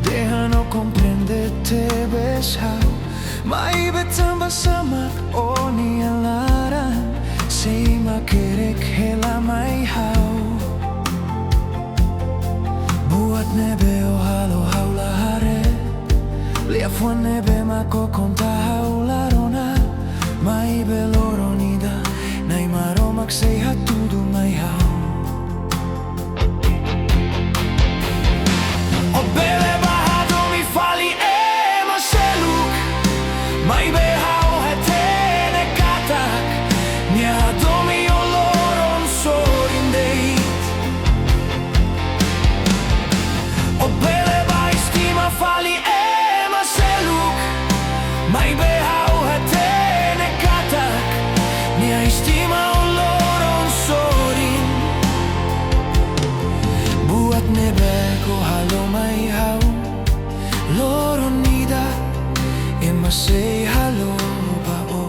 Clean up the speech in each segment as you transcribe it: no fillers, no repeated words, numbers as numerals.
Deja no comprenderte besao. Mai betamba sama oni alaran. Sei makerek hela mai hau. Buat nebe o halo haula hare. Liafua nebe mako konta haula rona. Mai beloronida. Nai maromak sei hatudu mai hau. Bele Hadomi Fali Ema Seluk. Mai behau hetene katak. Nia Hadomi oloron sorindeit. Bele Hadomi Fali Ema Seluk. Mai behau hetene katak. Nia istima oloron sorin. Buat nebeko halo mai hau. Loron nida ema say hello bao.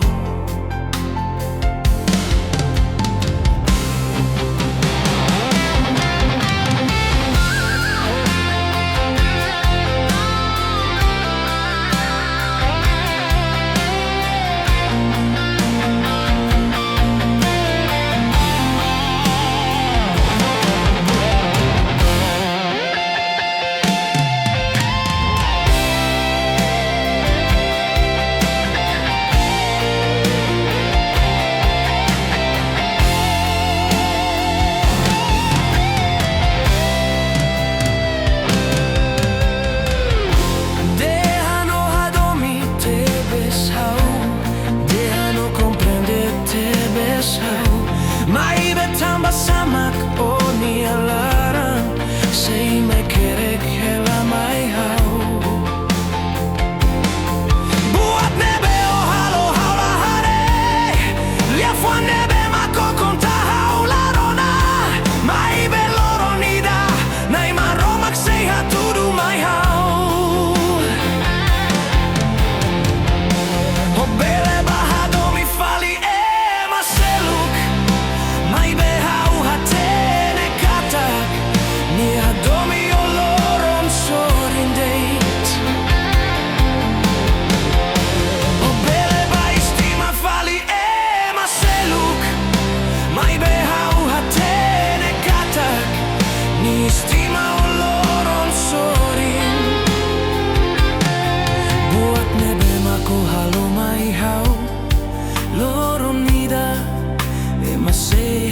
Mai betamba samak oni alaran. Sei mai kerek hela mai hau. Buat nebe o halo haula hare. Liafua nebe mako konta haula rona. Mai beloronida. Nai maromak sei hatudu mai hau. Bele Hadomi Fali Ema Seluk. Mai behau hatene katak. Nia Hadomi oloron sorindeit. Bele Hadomi Fali Ema Seluk. Mai behau hatene katak. Nia istima oloron sorin. Buat nebe mako halo mai hau. Loron nida ema say